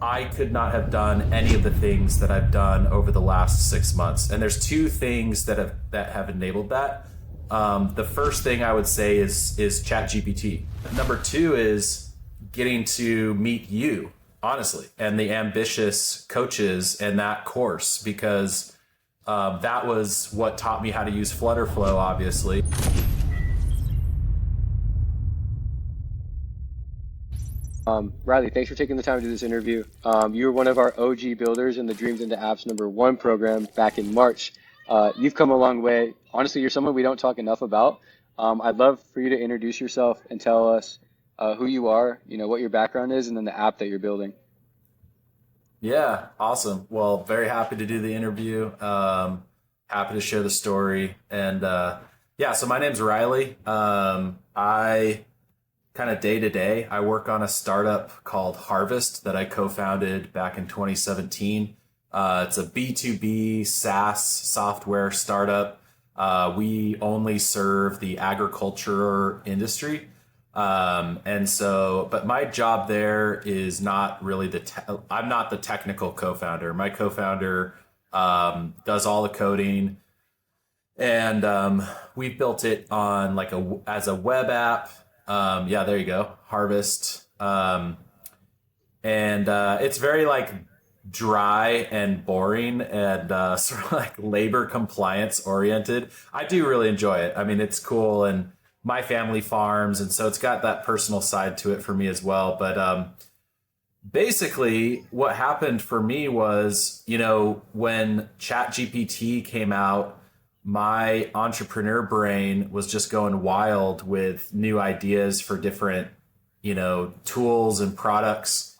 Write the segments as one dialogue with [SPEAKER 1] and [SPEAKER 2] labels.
[SPEAKER 1] I could not have done any of the things that I've done over the last 6 months. And there's two things that have enabled that. The first thing I would say is ChatGPT. Number two is getting to meet you, honestly, and the ambitious coaches in that course, because that was what taught me how to use FlutterFlow, obviously.
[SPEAKER 2] Riley, thanks for taking the time to do this interview. You were one of our OG builders in the Dreams into Apps #1 program back in March. You've come a long way. Honestly, you're someone we don't talk enough about. I'd love for you to introduce yourself and tell us who you are, what your background is, and then the app that you're building.
[SPEAKER 1] Yeah, awesome. Well, very happy to do the interview. Happy to share the story. And yeah, so my name's Riley. I kind of day to day, I work on a startup called Harvest that I co-founded back in 2017. It's a B2B SaaS software startup. We only serve the agriculture industry. But my job there is not really I'm not the technical co-founder. My co-founder does all the coding, and we built it on as a web app. Yeah, there you go, Harvest. It's very dry and boring and sort of labor compliance oriented. I do really enjoy it. I mean, it's cool, and my family farms, and so it's got that personal side to it for me as well. But basically what happened for me was, when ChatGPT came out, my entrepreneur brain was just going wild with new ideas for different, tools and products.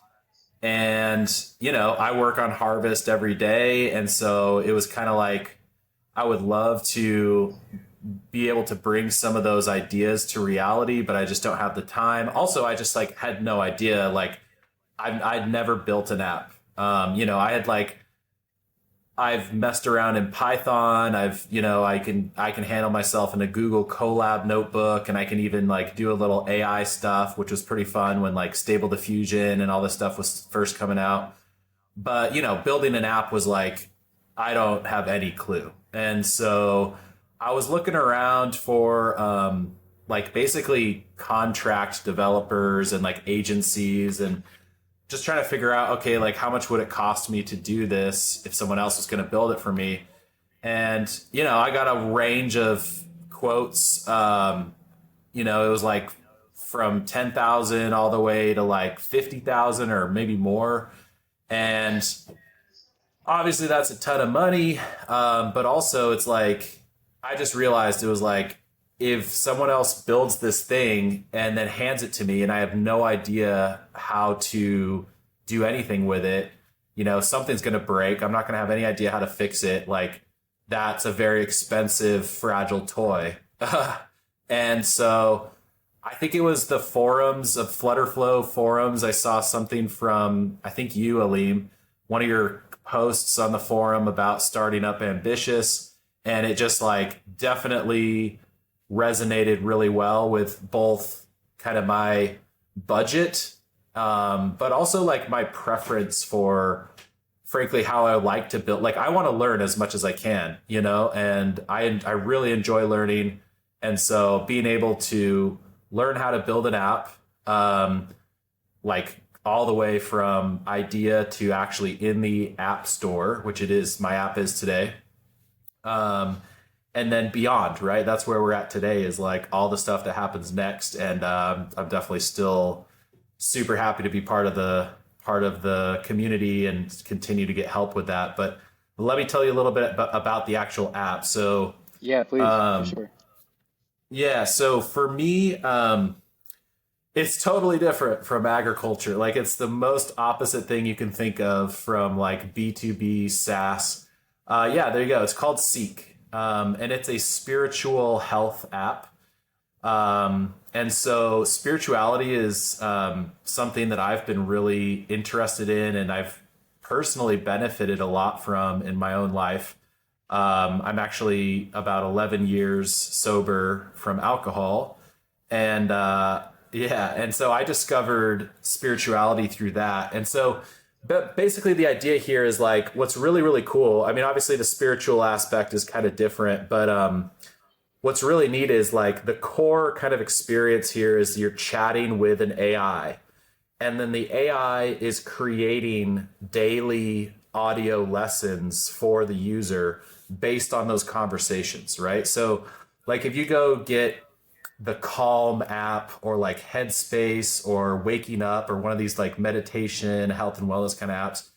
[SPEAKER 1] And, I work on Harvest every day. And so it was kind of I would love to be able to bring some of those ideas to reality, but I just don't have the time. Also, I just had no idea, I'd never built an app. I've messed around in Python. I can handle myself in a Google Colab notebook, and I can even do a little AI stuff, which was pretty fun when Stable Diffusion and all this stuff was first coming out. But, building an app was I don't have any clue. And so I was looking around for basically contract developers and agencies, and just trying to figure out, okay, how much would it cost me to do this if someone else was going to build it for me? And, I got a range of quotes. It was from 10,000 all the way to 50,000 or maybe more. And obviously that's a ton of money. But also it's I just realized it was if someone else builds this thing and then hands it to me and I have no idea how to do anything with it, something's going to break. I'm not going to have any idea how to fix it. That's a very expensive, fragile toy. And so I think it was the forums of FlutterFlow forums. I saw something from, I think you, Aleem, one of your posts on the forum about starting up Ambitious. And it just definitely resonated really well with both kind of my budget, but also my preference for, frankly, how I like to build. I want to learn as much as I can, and I really enjoy learning. And so being able to learn how to build an app, all the way from idea to actually in the app store, which my app is today. And then beyond, right? That's where we're at today, is all the stuff that happens next. And I'm definitely still super happy to be part of the community and continue to get help with that. But let me tell you a little bit about the actual app. So
[SPEAKER 2] Yeah, please. For sure.
[SPEAKER 1] yeah, so for me, it's totally different from agriculture. It's the most opposite thing you can think of from B2B SaaS. Yeah, there you go. It's called Seek. And it's a spiritual health app. And so spirituality is something that I've been really interested in, and I've personally benefited a lot from in my own life. I'm actually about 11 years sober from alcohol. And so I discovered spirituality through that. And so But basically, the idea here is like what's really, really cool. I mean, obviously, the spiritual aspect is kind of different, but what's really neat is like the core kind of experience here is you're chatting with an AI, and then the AI is creating daily audio lessons for the user based on those conversations, right? So, like if you go get the Calm app or like Headspace or Waking Up or one of these like meditation, health and wellness kind of apps,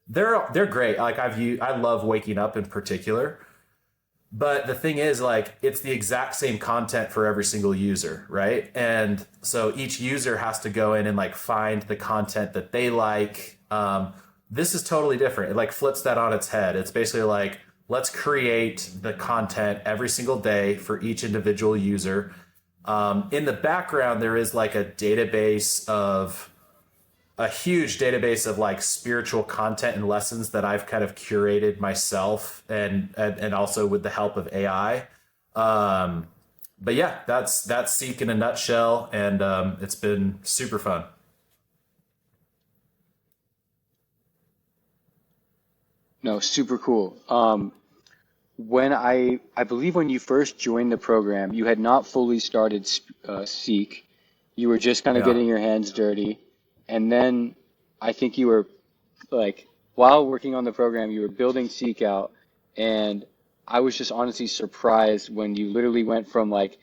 [SPEAKER 1] they're great. Like I love Waking Up in particular. But the thing is, like, it's the exact same content for every single user, right? And so each user has to go in and like find the content that they like. This is totally different. It like flips that on its head. It's basically like, let's create the content every single day for each individual user. In the background, there is like a huge database of like spiritual content and lessons that I've kind of curated myself and also with the help of AI. Um, but yeah, that's Seek in a nutshell, and it's been super fun.
[SPEAKER 2] No, super cool. When I believe when you first joined the program, you had not fully started Seek. You were just kind of
[SPEAKER 1] Yeah.
[SPEAKER 2] getting your hands dirty, and then I think you were like while working on the program, you were building Seek out, and I was just honestly surprised when you literally went from like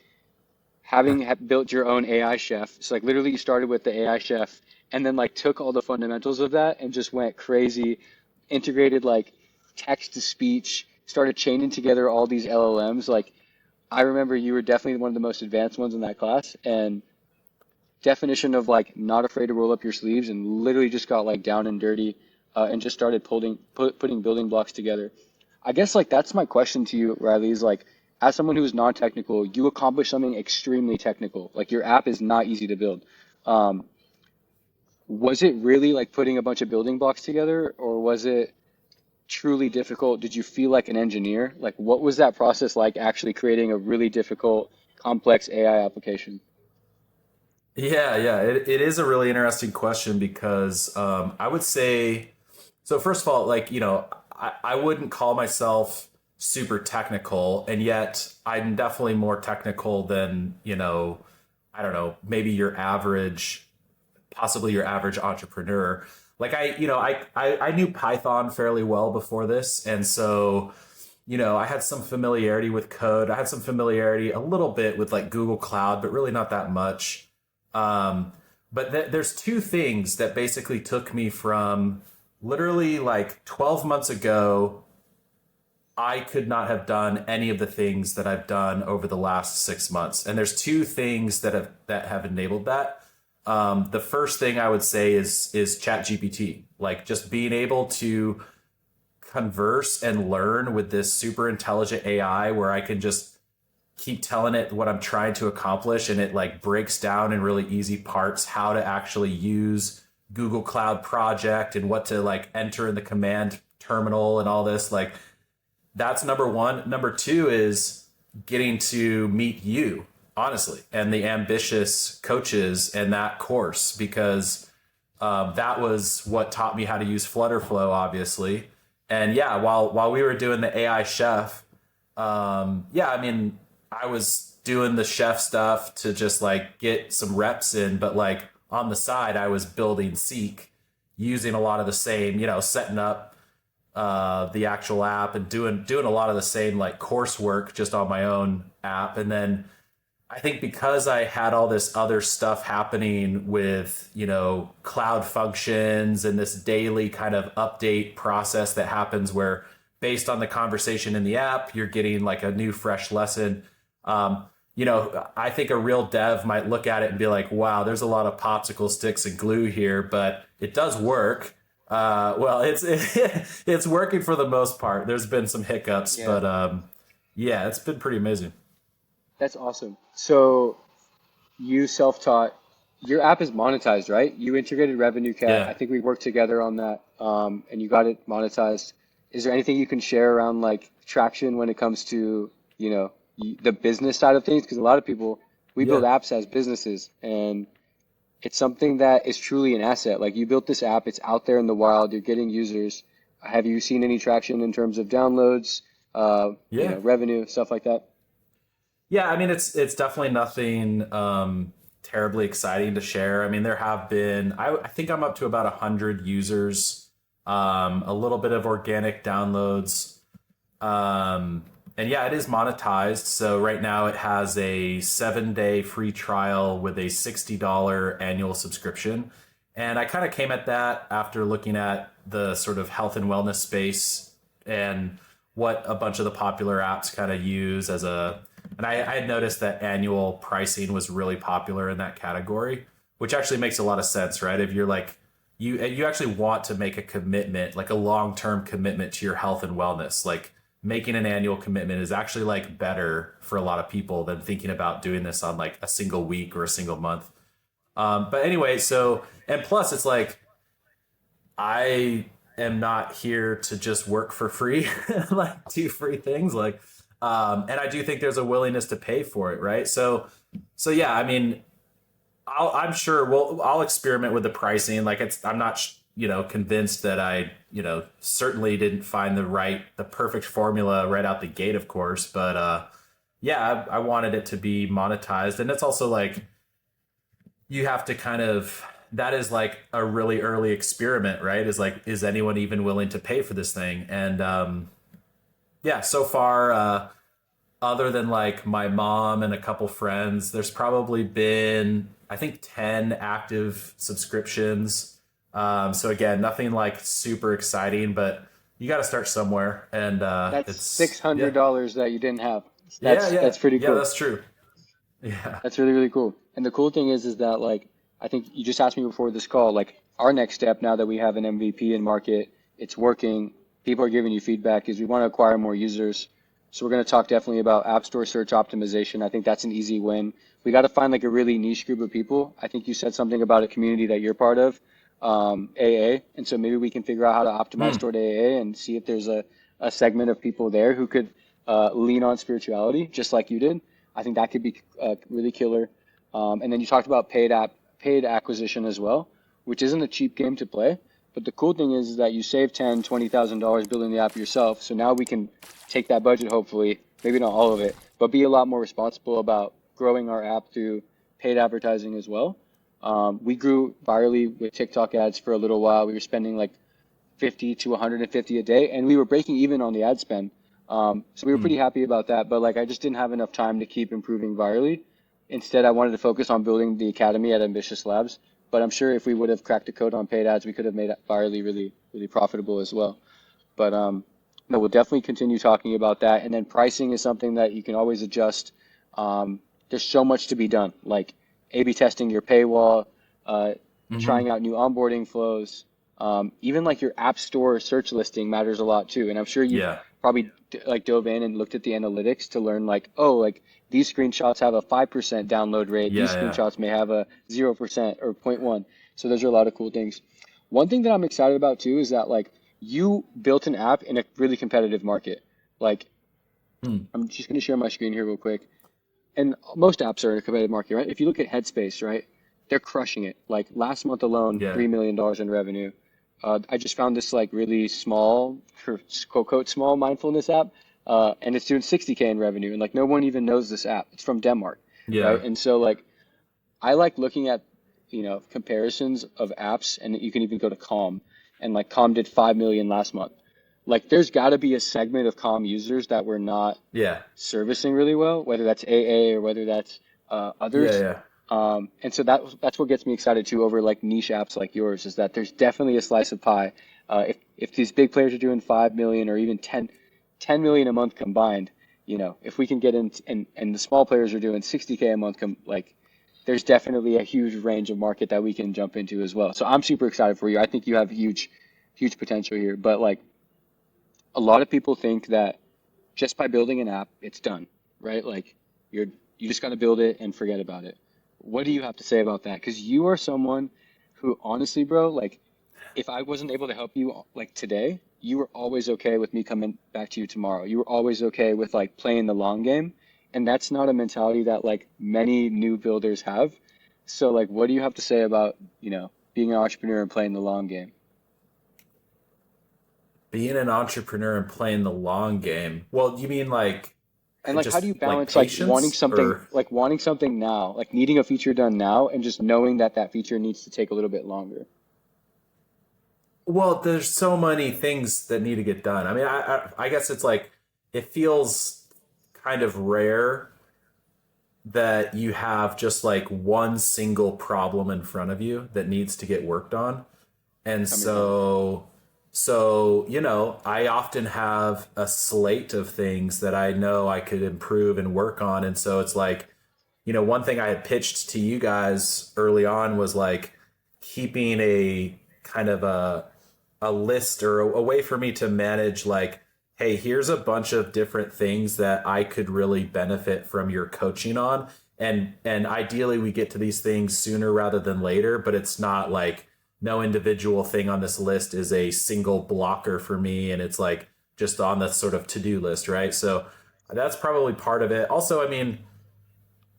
[SPEAKER 2] having built your own AI chef. It's like literally you started with the AI chef and then like took all the fundamentals of that and just went crazy, integrated like text to speech, started chaining together all these LLMs. Like I remember you were definitely one of the most advanced ones in that class, and definition of like not afraid to roll up your sleeves and literally just got like down and dirty, and just started putting building blocks together. I guess like that's my question to you, Riley, is like as someone who's non-technical, you accomplish something extremely technical. Like your app is not easy to build. Um, was it really like putting a bunch of building blocks together, or was it truly difficult? Did you feel like an engineer? Like what was that process like actually creating a really difficult, complex AI application?
[SPEAKER 1] Yeah, yeah. It is a really interesting question because I would say, so first of all, like, I wouldn't call myself super technical, and yet I'm definitely more technical than, I don't know, maybe your average, possibly your average entrepreneur. Like I knew Python fairly well before this. And so, I had some familiarity with code. I had some familiarity a little bit with like Google Cloud, but really not that much. Um, but there's two things that basically took me from literally like 12 months ago. I could not have done any of the things that I've done over the last 6 months. And there's two things that have enabled that. The first thing I would say is ChatGPT, like just being able to converse and learn with this super intelligent AI where I can just keep telling it what I'm trying to accomplish, and it like breaks down in really easy parts how to actually use Google Cloud Project and what to like enter in the command terminal and all this. Like that's number one. Number two is getting to meet you, honestly, and the ambitious coaches in that course, because that was what taught me how to use FlutterFlow, obviously. And yeah, while we were doing the AI chef, yeah, I mean, I was doing the chef stuff to just like get some reps in, but like on the side, I was building Seek using a lot of the same, setting up the actual app and doing a lot of the same like coursework just on my own app. And then I think because I had all this other stuff happening with, cloud functions and this daily kind of update process that happens where based on the conversation in the app, you're getting like a new fresh lesson. I think a real dev might look at it and be like, wow, there's a lot of popsicle sticks and glue here, but it does work. Well, it's working for the most part. There's been some hiccups,
[SPEAKER 2] Yeah,
[SPEAKER 1] but yeah, it's been pretty amazing.
[SPEAKER 2] that's awesome. So you self-taught. Your app is monetized, right? You integrated Revenue Cat. I
[SPEAKER 1] Yeah.
[SPEAKER 2] think we worked together on that, and you got it monetized. Is there anything you can share around like traction when it comes to, the business side of things? Because a lot of people, we build
[SPEAKER 1] Yeah.
[SPEAKER 2] apps as businesses, and it's something that is truly an asset. Like you built this app, it's out there in the wild, you're getting users. Have you seen any traction in terms of downloads,
[SPEAKER 1] Yeah.
[SPEAKER 2] revenue, stuff like that?
[SPEAKER 1] Yeah, I mean it's definitely nothing terribly exciting to share. I mean, there have been I think I'm up to about 100 users, a little bit of organic downloads. And yeah, it is monetized. So right now it has a 7-day free trial with a $60 annual subscription. And I kind of came at that after looking at the sort of health and wellness space and what a bunch of the popular apps kind of use as a. And I had noticed that annual pricing was really popular in that category, which actually makes a lot of sense, right? If you're like, you actually want to make a commitment, like a long-term commitment to your health and wellness. Like making an annual commitment is actually like better for a lot of people than thinking about doing this on like a single week or a single month. But anyway, so and plus it's like I am not here to just work for free, like do free things, like, and I do think there's a willingness to pay for it, right? So yeah, I mean, I'm sure I'll experiment with the pricing. Like I'm not, convinced that I, certainly didn't find the perfect formula right out the gate, of course. But yeah, I wanted it to be monetized, and it's also like you have to kind of that is like a really early experiment, right? Is like, is anyone even willing to pay for this thing? And yeah, so far, other than like my mom and a couple friends, there's probably been, I think, 10 active subscriptions. So again, nothing like super exciting, but you got to start somewhere. And
[SPEAKER 2] That's six
[SPEAKER 1] it's, yeah,
[SPEAKER 2] hundred dollars that you didn't have.
[SPEAKER 1] yeah, yeah,
[SPEAKER 2] That's pretty
[SPEAKER 1] yeah,
[SPEAKER 2] cool.
[SPEAKER 1] that's true. Yeah.
[SPEAKER 2] That's really, really cool. And the cool thing is that like I think you just asked me before this call, like our next step now that we have an MVP in market, it's working, people are giving you feedback, is we want to acquire more users. So we're going to talk definitely about App Store search optimization. I think that's an easy win. We got to find like a really niche group of people. I think you said something about a community that you're part of, AA. And so maybe we can figure out how to optimize
[SPEAKER 1] Hmm.
[SPEAKER 2] toward AA and see if there's a segment of people there who could lean on spirituality just like you did. I think that could be really killer. And then you talked about paid acquisition as well, which isn't a cheap game to play. But the cool thing is that you save $10,000, $20,000 building the app yourself. So now we can take that budget, hopefully, maybe not all of it, but be a lot more responsible about growing our app through paid advertising as well. We grew virally with TikTok ads for a little while. We were spending like 50 to 150 a day, and we were breaking even on the ad spend. So we were pretty
[SPEAKER 1] Hmm.
[SPEAKER 2] happy about that. But like, I just didn't have enough time to keep improving virally. Instead, I wanted to focus on building the academy at Ambitious Labs. But I'm sure if we would have cracked the code on paid ads, we could have made virally really, really profitable as well. But no, we'll definitely continue talking about that. And then pricing is something that you can always adjust. There's so much to be done, like A/B testing your paywall, uh,
[SPEAKER 1] Hmm.
[SPEAKER 2] trying out new onboarding flows. Even like your app store search listing matters a lot too. And I'm sure you've
[SPEAKER 1] Yeah.
[SPEAKER 2] probably like dove in and looked at the analytics to learn like, oh, like these screenshots have a 5% download rate. These
[SPEAKER 1] Yeah. Yeah.
[SPEAKER 2] screenshots may have a 0% or zero point 0.1. So those are a lot of cool things. One thing that I'm excited about too is that like you built an app in a really competitive market. Like
[SPEAKER 1] Hmm.
[SPEAKER 2] I'm just going to share my screen here real quick. And most apps are in a competitive market, right? If you look at Headspace, right, they're crushing it. Like last month alone,
[SPEAKER 1] Yeah.
[SPEAKER 2] $3 million in revenue. I just found this like really small, quote quote small mindfulness app, and it's doing 60K in revenue, and like no one even knows this app. It's from Denmark, right?
[SPEAKER 1] Yeah.
[SPEAKER 2] And so like I like looking at comparisons of apps, and you can even go to Calm, and like Calm did 5 million last month. Like there's got to be a segment of Calm users that we're not
[SPEAKER 1] Yeah.
[SPEAKER 2] servicing really well, whether that's AA or whether that's
[SPEAKER 1] Yeah.
[SPEAKER 2] others.
[SPEAKER 1] Yeah.
[SPEAKER 2] And so that's what gets me excited too over like niche apps like yours is that there's definitely a slice of pie. If these big players are doing 5 million or even 10 million a month combined, if we can get in and the small players are doing 60K a month, like there's definitely a huge range of market that we can jump into as well. So I'm super excited for you. I think you have huge, huge potential here. But like a lot of people think that just by building an app, it's done, right? Like you're you just got to build it and forget about it. What do you have to say about that? Because you are someone who, honestly, bro, like if I wasn't able to help you like today, you were always okay with me coming back to you tomorrow. You were always okay with like playing the long game, and that's not a mentality that like many new builders have. So like, what do you have to say about, being an entrepreneur and playing the long game?
[SPEAKER 1] Being an entrepreneur and playing the long game. Well, you mean like
[SPEAKER 2] And like, how do you
[SPEAKER 1] just like
[SPEAKER 2] balance
[SPEAKER 1] patience or
[SPEAKER 2] like wanting something now, like needing a feature done now, and just knowing that that feature needs to take a little bit longer?
[SPEAKER 1] well, there's so many things that need to get done. I mean, I guess it's like it feels kind of rare that you have just like one single problem in front of you that needs to get worked on. And
[SPEAKER 2] That makes sense.
[SPEAKER 1] I often have a slate of things that I know I could improve and work on. And so it's like, one thing I had pitched to you guys early on was like keeping a kind of a list or a way for me to manage like, hey, here's a bunch of different things that I could really benefit from your coaching on. And ideally we get to these things sooner rather than later, but it's not like no individual thing on this list is a single blocker for me and it's like just on the sort of to-do list, right? So that's probably part of it. Also, I mean,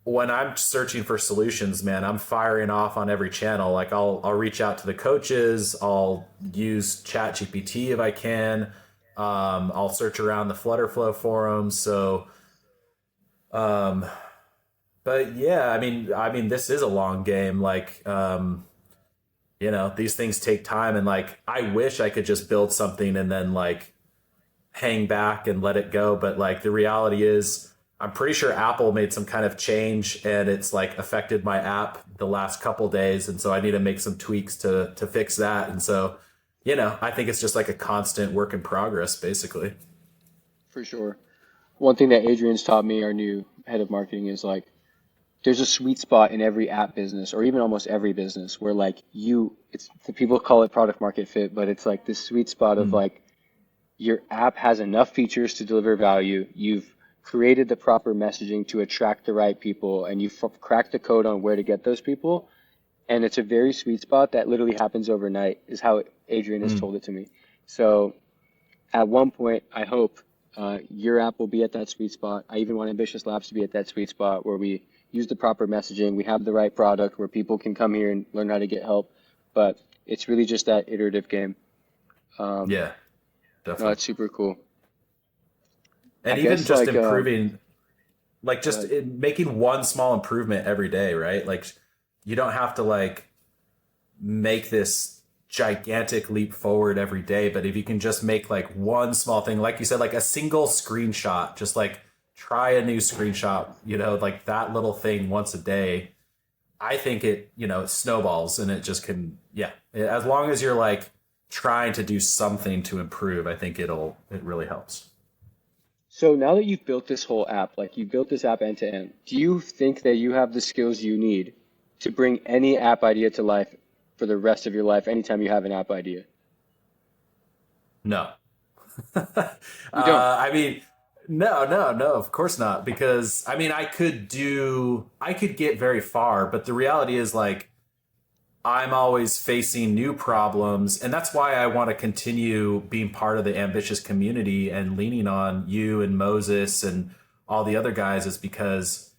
[SPEAKER 1] when I'm searching for solutions, man, I'm firing off on every channel. Like I'll reach out to the coaches, I'll use Chat GPT if I can. I'll search around the FlutterFlow forums. So, um, but yeah, I mean, this is a long game. Like, these things take time, and like, I wish I could just build something and then like hang back and let it go. But like the reality is, I'm pretty sure Apple made some kind of change and it's like affected my app the last couple days. And so I need to make some tweaks to fix that. And so, I think it's just like a constant work in progress, basically.
[SPEAKER 2] For sure. One thing that Adrian's taught me, our new head of marketing, is like there's a sweet spot in every app business or even almost every business where like it's the people call it product market fit, but it's like this sweet spot of
[SPEAKER 1] Mm,
[SPEAKER 2] like your app has enough features to deliver value. You've created the proper messaging to attract the right people, and you've cracked the code on where to get those people. And it's a very sweet spot that literally happens overnight, is how Adrian has
[SPEAKER 1] mm.
[SPEAKER 2] told it to me. So at one point, I hope your app will be at that sweet spot. I even want Ambitious Labs to be at that sweet spot where we use the proper messaging, we have the right product where people can come here and learn how to get help. But it's really just that iterative game. Um,
[SPEAKER 1] Yeah,
[SPEAKER 2] no,
[SPEAKER 1] definitely.
[SPEAKER 2] it's super cool. I
[SPEAKER 1] And even
[SPEAKER 2] guess
[SPEAKER 1] just
[SPEAKER 2] like
[SPEAKER 1] improving, like
[SPEAKER 2] go
[SPEAKER 1] just
[SPEAKER 2] ahead.
[SPEAKER 1] making one small improvement every day, right? Like you don't have to like make this gigantic leap forward every day, but if you can just make like one small thing, like you said, like a single screenshot, just like try a new screenshot, like that little thing once a day, I think it snowballs and it just can, yeah, as long as you're like trying to do something to improve, I think it really helps.
[SPEAKER 2] So now that you've built this whole app, like you built this app end to end, do you think that you have the skills you need to bring any app idea to life for the rest of your life anytime you have an app idea?
[SPEAKER 1] No.
[SPEAKER 2] You don't.
[SPEAKER 1] I mean, no, no, no, of course not. Because I mean, I could get very far, but the reality is like, I'm always facing new problems. And that's why I want to continue being part of the ambitious community and leaning on you and Moses and all the other guys is because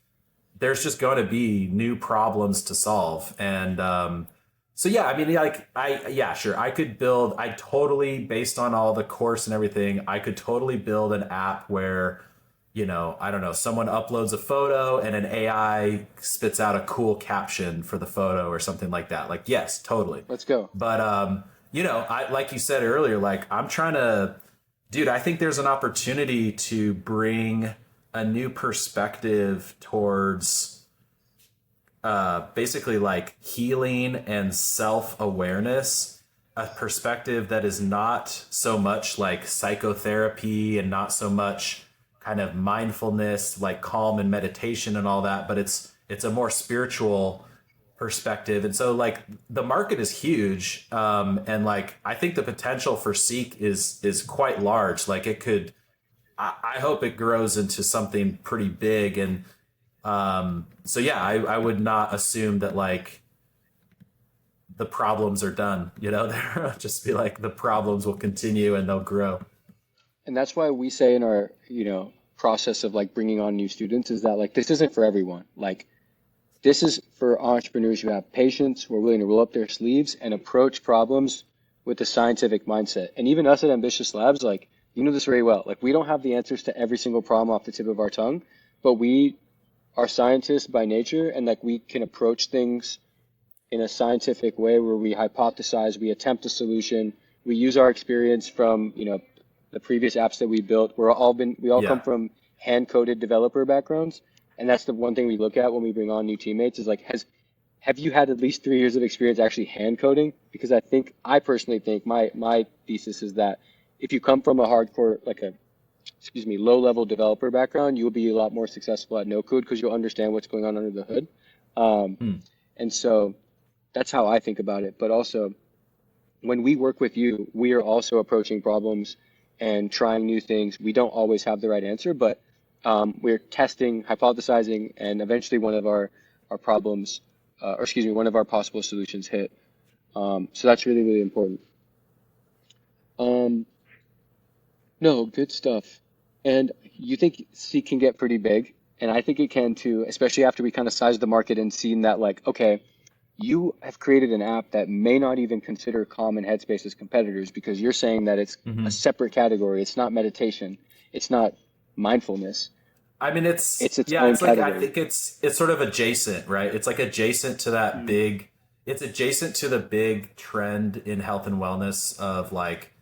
[SPEAKER 1] there's just going to be new problems to solve. And so yeah, I mean, like yeah, sure, I totally, based on all the course and everything, I could totally build an app where, I don't know, someone uploads a photo and an AI spits out a cool caption for the photo or something like that. Like, yes, totally.
[SPEAKER 2] Let's go.
[SPEAKER 1] But I like you said earlier, like I'm trying to, dude, I think there's an opportunity to bring a new perspective towards basically like healing and self-awareness, a perspective that is not so much like psychotherapy and not so much kind of mindfulness, like calm and meditation and all that, but it's a more spiritual perspective. And so like the market is huge, and like I think the potential for Seek is quite large. Like it could, I hope it grows into something pretty big. And so yeah, I would not assume that like the problems are done. They'll just be like the problems will continue and they'll grow.
[SPEAKER 2] And that's why we say in our, process of like bringing on new students is that like this isn't for everyone. Like This is for entrepreneurs who have patience, who are willing to roll up their sleeves and approach problems with a scientific mindset. And even us at Ambitious Labs, like, you know this very well. Like, we don't have the answers to every single problem off the tip of our tongue, but we are scientists by nature, and like we can approach things in a scientific way where we hypothesize, we attempt a solution, we use our experience from, the previous apps that we built. We all come
[SPEAKER 1] Yeah.
[SPEAKER 2] from hand coded developer backgrounds. And that's the one thing we look at when we bring on new teammates is like, have you had at least 3 years of experience actually hand coding? Because I personally think my thesis is that if you come from a hardcore, like a, excuse me, low level developer background, you'll be a lot more successful at no code because you'll understand what's going on under the hood. Um,
[SPEAKER 1] Hmm.
[SPEAKER 2] and so that's how I think about it. But also, when we work with you, we are also approaching problems and trying new things. We don't always have the right answer, but we're testing, hypothesizing, and eventually our problems, or excuse me, one of our possible solutions hit. So that's really, really important. Um, no, good stuff. And you think C can get pretty big, and I think it can too, especially after we kind of sized the market and seen that like, okay, you have created an app that may not even consider Calm and Headspace as competitors because you're saying that it's a
[SPEAKER 1] Hmm.
[SPEAKER 2] separate category. It's not meditation. It's not mindfulness.
[SPEAKER 1] I mean,
[SPEAKER 2] It's its
[SPEAKER 1] yeah,
[SPEAKER 2] own
[SPEAKER 1] it's like I
[SPEAKER 2] category.
[SPEAKER 1] think it's sort of adjacent, right? It's like adjacent to that
[SPEAKER 2] Mm.
[SPEAKER 1] big. It's adjacent to the big trend in health and wellness of like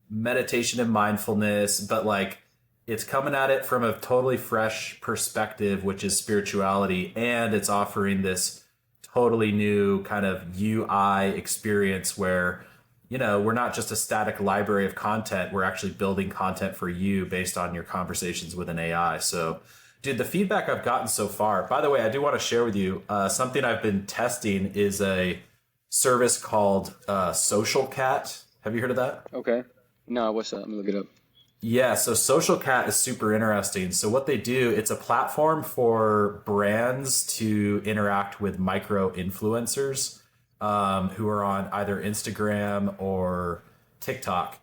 [SPEAKER 1] meditation and mindfulness, but like it's coming at it from a totally fresh perspective, which is spirituality, and it's offering this totally new kind of UI experience where, we're not just a static library of content, we're actually building content for you based on your conversations with an AI. So, dude, the feedback I've gotten so far, by the way, I do want to share with you something I've been testing is a service called Social Cat. Have you heard of that?
[SPEAKER 2] Okay. No, what's that? Let me look it up.
[SPEAKER 1] Yeah, so Social Cat is super interesting. So what they do, it's a platform for brands to interact with micro influencers who are on either Instagram or TikTok.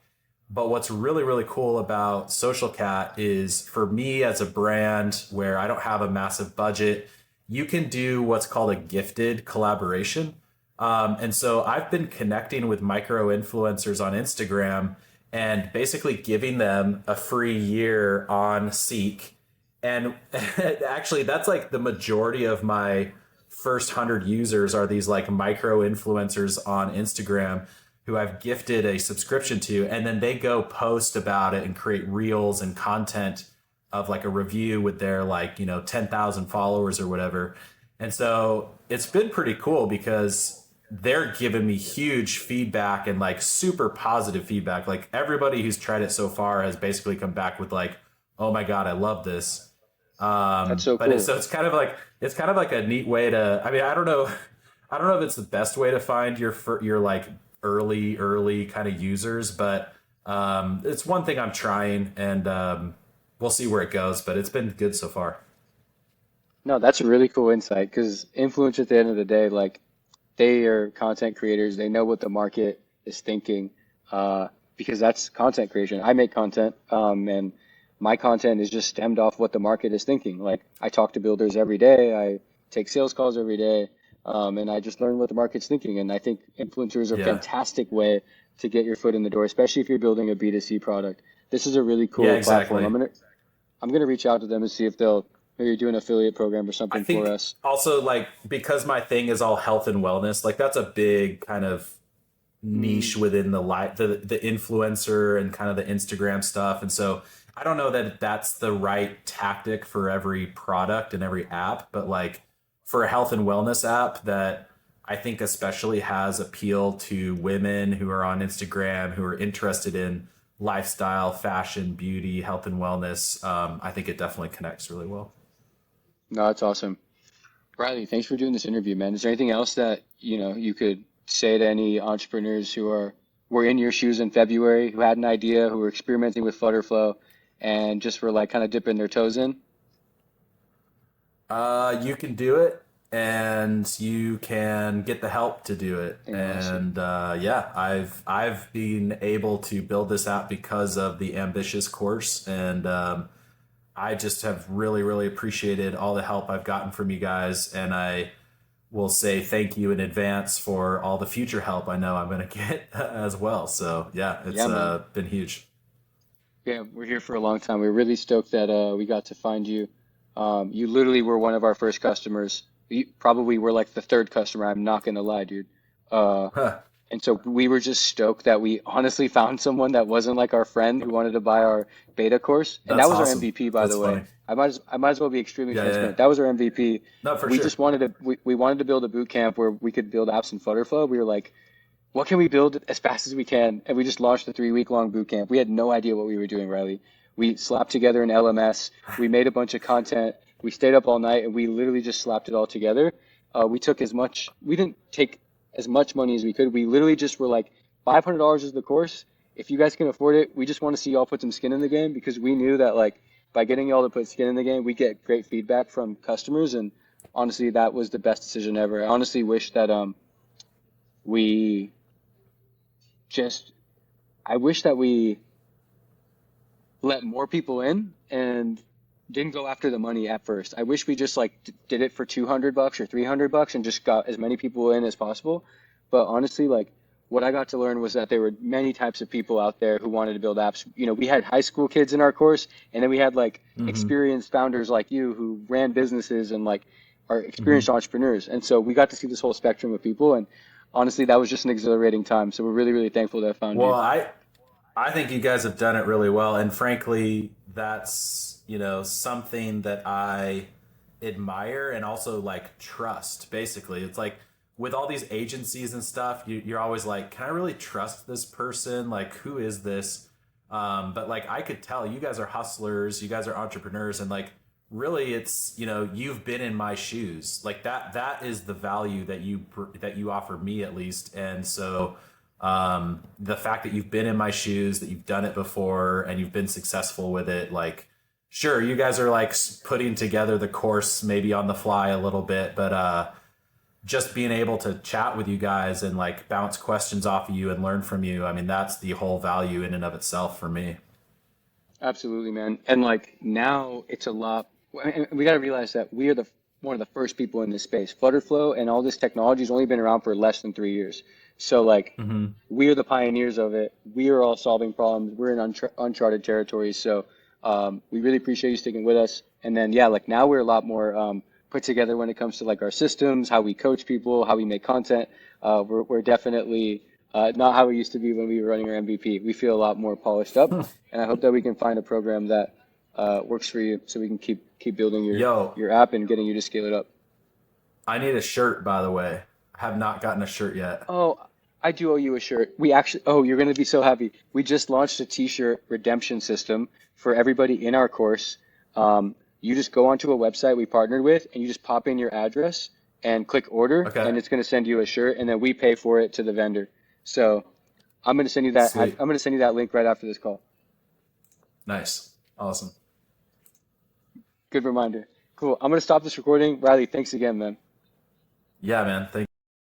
[SPEAKER 1] But what's really, really cool about Social Cat is for me as a brand where I don't have a massive budget, you can do what's called a gifted collaboration. And so I've been connecting with micro influencers on Instagram and basically giving them a free year on Seek. And actually, that's like the majority of my first 100 users are these like micro influencers on Instagram who I've gifted a subscription to. And then they go post about it and create reels and content of like a review with their like, 10,000 followers or whatever. And so it's been pretty cool because they're giving me huge feedback and like super positive feedback. Like everybody who's tried it so far has basically come back with like, "Oh my god, I love this."
[SPEAKER 2] That's so
[SPEAKER 1] But it's
[SPEAKER 2] cool.
[SPEAKER 1] so it's kind of like a neat way to. I mean, I don't know if it's the best way to find your like early kind of users, but it's one thing I'm trying, and we'll see where it goes. But it's been good so far.
[SPEAKER 2] No, that's a really cool insight because influencers at the end of the day, like they are content creators. They know what the market is thinking, because that's content creation. I make content, and my content is just stemmed off what the market is thinking. Like I talk to builders every day. I take sales calls every day, and I just learn what the market's thinking. And I think influencers are a
[SPEAKER 1] Yeah,
[SPEAKER 2] fantastic way to get your foot in the door, especially if you're building a B2C product. This is a really
[SPEAKER 1] yeah,
[SPEAKER 2] cool platform.
[SPEAKER 1] exactly.
[SPEAKER 2] I'm gonna reach out to them and see if they'll maybe do an affiliate program or
[SPEAKER 1] I
[SPEAKER 2] something for
[SPEAKER 1] think
[SPEAKER 2] us.
[SPEAKER 1] also like because my thing is all health and wellness, like that's a big kind of
[SPEAKER 2] Mm,
[SPEAKER 1] niche within the influencer and kind of the Instagram stuff. And so I don't know that that's the right tactic for every product and every app, but like for a health and wellness app that I think especially has appeal to women who are on Instagram who are interested in lifestyle, fashion, beauty, health and wellness. I think it definitely connects really well.
[SPEAKER 2] no, that's awesome. Riley, thanks for doing this interview, man. Is there anything else that, you could say to any entrepreneurs who were in your shoes in February, who had an idea, who were experimenting with FlutterFlow and just were like kind of dipping their toes in?
[SPEAKER 1] You can do it, and you can get the help to do it.
[SPEAKER 2] Awesome.
[SPEAKER 1] And yeah, I've been able to build this app because of the ambitious course, and I just have really appreciated all the help I've gotten from you guys, and I will say thank you in advance for all the future help I know I'm going to get as well. So yeah, it's
[SPEAKER 2] Yeah, man.
[SPEAKER 1] been huge.
[SPEAKER 2] Yeah, we're here for a long time. We're really stoked that we got to find you. You literally were one of our first customers. You probably were like the third customer. I'm not gonna lie, dude. Uh,
[SPEAKER 1] Huh,
[SPEAKER 2] and so we were just stoked that we honestly found someone that wasn't like our friend who wanted to buy our beta course. And that
[SPEAKER 1] that's
[SPEAKER 2] was our
[SPEAKER 1] awesome.
[SPEAKER 2] MVP, by
[SPEAKER 1] That's
[SPEAKER 2] the way.
[SPEAKER 1] funny.
[SPEAKER 2] I might as well be extremely
[SPEAKER 1] Yeah, yeah, yeah.
[SPEAKER 2] transparent. That was our MVP.
[SPEAKER 1] No, for
[SPEAKER 2] We
[SPEAKER 1] sure.
[SPEAKER 2] just wanted to we wanted to build a boot camp where we could build apps in FlutterFlow. We were like, what can we build as fast as we can? And we just launched a 3 week long boot camp. We had no idea what we were doing, Riley. We slapped together an LMS. We made a bunch of content. We stayed up all night and we literally just slapped it all together. We didn't take as much money as we could. We literally just were like, $500 is the course. If you guys can afford it, we just want to see y'all put some skin in the game because we knew that like by getting y'all to put skin in the game, we get great feedback from customers. And honestly, that was the best decision ever. I honestly wish that we just I wish that we let more people in and didn't go after the money at first. I wish we just like did it for $200 or $300 and just got as many people in as possible. But honestly, like what I got to learn was that there were many types of people out there who wanted to build apps. You know, we had high school kids in our course, and then we had like
[SPEAKER 1] Hmm.
[SPEAKER 2] experienced founders like you who ran businesses and like are
[SPEAKER 1] Hmm.
[SPEAKER 2] experienced entrepreneurs. And so we got to see this whole spectrum of people. And honestly, that was just an exhilarating time. So we're really, really thankful that I found
[SPEAKER 1] Well,
[SPEAKER 2] you.
[SPEAKER 1] I think you guys have done it really well, and frankly, that's something that I admire and also like trust. Basically, it's like with all these agencies and stuff, you're always like, can I really trust this person? Like, who is this? But like, I could tell you guys are hustlers, you guys are entrepreneurs, and like, really, it's you've been in my shoes. Like that is the value that you offer me at least, and so the fact that you've been in my shoes, that you've done it before and you've been successful with it, like sure, you guys are like putting together the course maybe on the fly a little bit, but just being able to chat with you guys and like bounce questions off of you and learn from you, I mean, that's the whole value in and of itself for me.
[SPEAKER 2] Absolutely, man. And like now it's a lot. And we got to realize that we are the one of the first people in this space. FlutterFlow and all this technology has only been around for less than 3 years. So like
[SPEAKER 1] Hmm.
[SPEAKER 2] we are the pioneers of it. We are all solving problems. We're in uncharted territories. So we really appreciate you sticking with us. And then yeah, like now we're a lot more put together when it comes to like our systems, how we coach people, how we make content. We're definitely not how we used to be when we were running our MVP. We feel a lot more polished up, and I hope that we can find a program that works for you, so we can keep building
[SPEAKER 1] Yo,
[SPEAKER 2] your app and getting you to scale it up.
[SPEAKER 1] I need a shirt, by the way. I have not gotten a shirt yet.
[SPEAKER 2] Oh, I do owe you a shirt. Oh, you're going to be so happy. We just launched a t-shirt redemption system for everybody in our course. You just go onto a website we partnered with, and you just pop in your address and click order,
[SPEAKER 1] Okay.
[SPEAKER 2] and it's going to send you a shirt, and then we pay for it to the vendor. So I'm going to send you that. I'm
[SPEAKER 1] Sweet.
[SPEAKER 2] going to send you that link right after this call.
[SPEAKER 1] Nice. Awesome.
[SPEAKER 2] Good reminder. Cool. I'm going to stop this recording. Riley, thanks again, man.
[SPEAKER 1] Yeah, man. Thank